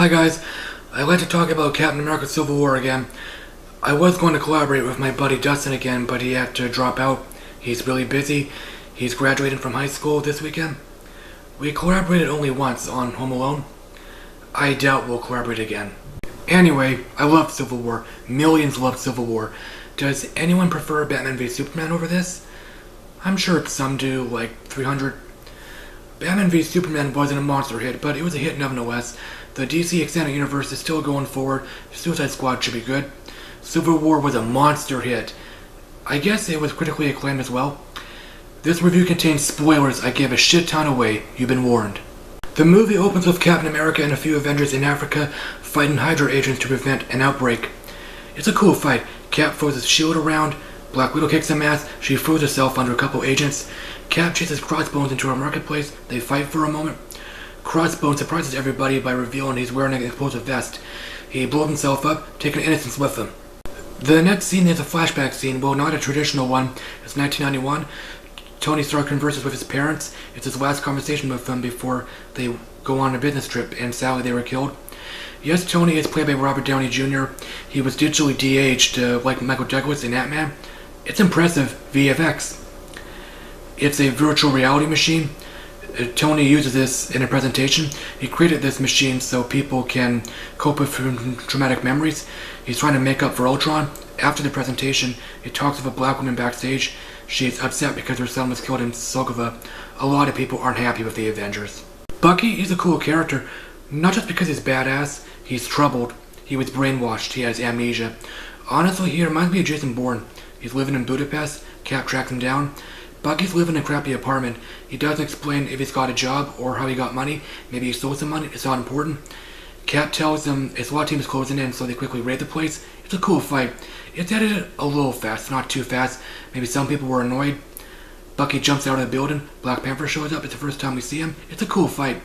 Hi guys, I'd like to talk about Captain America Civil War again. I was going to collaborate with my buddy Dustin again, but he had to drop out. He's really busy. He's graduating from high school this weekend. We collaborated only once on Home Alone. I doubt we'll collaborate again. Anyway, I love Civil War. Millions love Civil War. Does anyone prefer Batman v Superman over this? I'm sure some do, like 300. Batman v Superman wasn't a monster hit, but it was a hit nonetheless. The DC Extended Universe is still going forward. Suicide Squad should be good. Civil War was a monster hit. I guess it was critically acclaimed as well. This review contains spoilers. I give a shit ton away. You've been warned. The movie opens with Captain America and a few Avengers in Africa fighting Hydra agents to prevent an outbreak. It's a cool fight. Cap throws his shield around. Black Widow kicks some ass. She throws herself under a couple agents. Cap chases Crossbones into a marketplace. They fight for a moment. Crossbones surprises everybody by revealing he's wearing an explosive vest. He blows himself up, taking innocence with him. The next scene is a flashback scene, well, not a traditional one. It's 1991. Tony Stark converses with his parents. It's his last conversation with them before they go on a business trip, and sadly they were killed. Yes, Tony is played by Robert Downey Jr. He was digitally de-aged, like Michael Douglas in Ant-Man. It's impressive VFX. It's a virtual reality machine. Tony uses this in a presentation. He created this machine so people can cope with traumatic memories. He's trying to make up for Ultron. After the presentation, he talks with a black woman backstage. She's upset because her son was killed in Sokova. A lot of people aren't happy with the Avengers. Bucky is a cool character, not just because he's badass. He's troubled. He was brainwashed. He has amnesia. Honestly, he reminds me of Jason Bourne. He's living in Budapest. Cap tracks him down. Bucky's living in a crappy apartment. He doesn't explain if he's got a job or how he got money. Maybe he stole some money. It's not important. Cap tells them a SWAT team is closing in, so they quickly raid the place. It's a cool fight. It's edited a little fast, not too fast. Maybe some people were annoyed. Bucky jumps out of the building. Black Panther shows up. It's the first time we see him. It's a cool fight.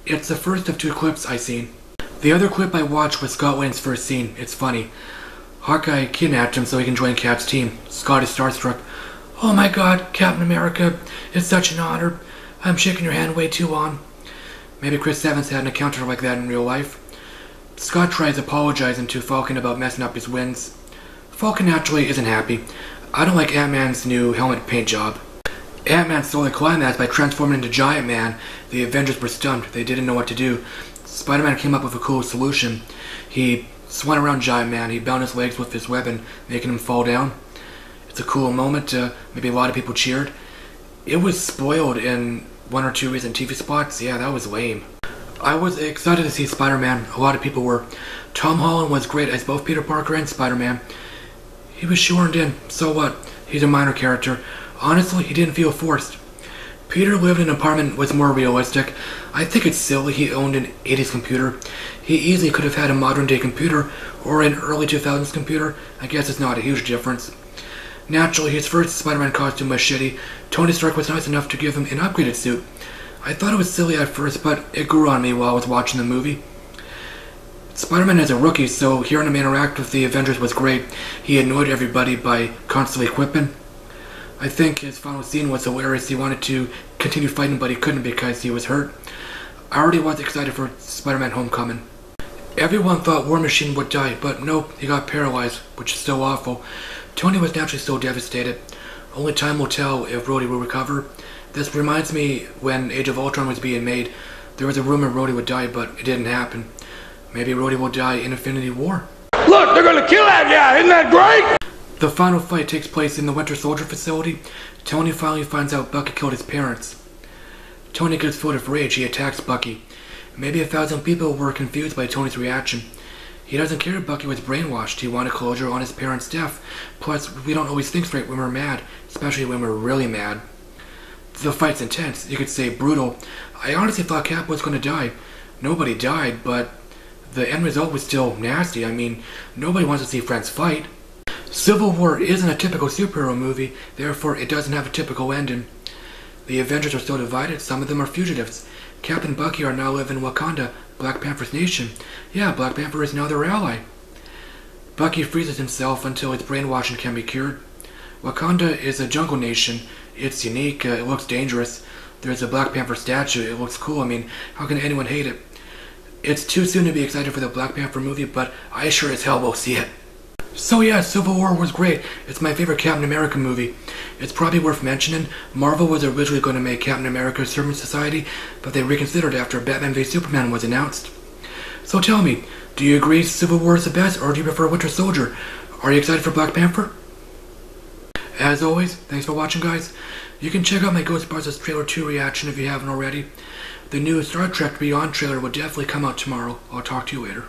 It's the first of 2 clips I've seen. The other clip I watched was Scott Lang's first scene. It's funny. Hawkeye kidnapped him so he can join Cap's team. Scott is starstruck. "Oh my god, Captain America, it's such an honor. I'm shaking your hand way too long." Maybe Chris Evans had an encounter like that in real life. Scott tries apologizing to Falcon about messing up his wings. Falcon naturally isn't happy. I don't like Ant-Man's new helmet paint job. Ant-Man stole the climax by transforming into Giant Man. The Avengers were stunned. They didn't know what to do. Spider-Man came up with a cool solution. He swung around Giant Man. He bound his legs with his weapon, making him fall down. It's a cool moment. Maybe a lot of people cheered. It was spoiled in 1 or 2 recent TV spots. Yeah, that was lame. I was excited to see Spider-Man. A lot of people were. Tom Holland was great as both Peter Parker and Spider-Man. He was shoehorned in. So what? He's a minor character. Honestly, he didn't feel forced. Peter lived in an apartment was more realistic. I think it's silly he owned an 80s computer. He easily could have had a modern day computer or an early 2000s computer. I guess it's not a huge difference. Naturally, his first Spider-Man costume was shitty. Tony Stark was nice enough to give him an upgraded suit. I thought it was silly at first, but it grew on me while I was watching the movie. Spider-Man is a rookie, so hearing him interact with the Avengers was great. He annoyed everybody by constantly quipping. I think his final scene was hilarious. He wanted to continue fighting, but he couldn't because he was hurt. I already was excited for Spider-Man Homecoming. Everyone thought War Machine would die, but nope, he got paralyzed, which is still awful. Tony was naturally still devastated. Only time will tell if Rhodey will recover. This reminds me when Age of Ultron was being made. There was a rumor Rhodey would die, but it didn't happen. Maybe Rhodey will die in Infinity War. Look, they're gonna kill that guy! Isn't that great? The final fight takes place in the Winter Soldier facility. Tony finally finds out Bucky killed his parents. Tony gets filled with rage. He attacks Bucky. Maybe 1,000 people were confused by Tony's reaction. He doesn't care if Bucky was brainwashed. He wanted closure on his parents' death. Plus, we don't always think straight when we're mad, especially when we're really mad. The fight's intense. You could say brutal. I honestly thought Cap was going to die. Nobody died, but the end result was still nasty. I mean, nobody wants to see friends fight. Civil War isn't a typical superhero movie, therefore it doesn't have a typical ending. The Avengers are still divided. Some of them are fugitives. Cap and Bucky are now living in Wakanda, Black Panther's nation. Yeah, Black Panther is now their ally. Bucky freezes himself until his brainwashing can be cured. Wakanda is a jungle nation. It's unique. It looks dangerous. There's a Black Panther statue. It looks cool. I mean, how can anyone hate it? It's too soon to be excited for the Black Panther movie, but I sure as hell will see it. So yeah, Civil War was great. It's my favorite Captain America movie. It's probably worth mentioning, Marvel was originally going to make Captain America Servant Society, but they reconsidered after Batman v Superman was announced. So tell me, do you agree Civil War is the best, or do you prefer Winter Soldier? Are you excited for Black Panther? As always, thanks for watching, guys. You can check out my Ghostbusters Trailer 2 reaction if you haven't already. The new Star Trek Beyond trailer will definitely come out tomorrow. I'll talk to you later.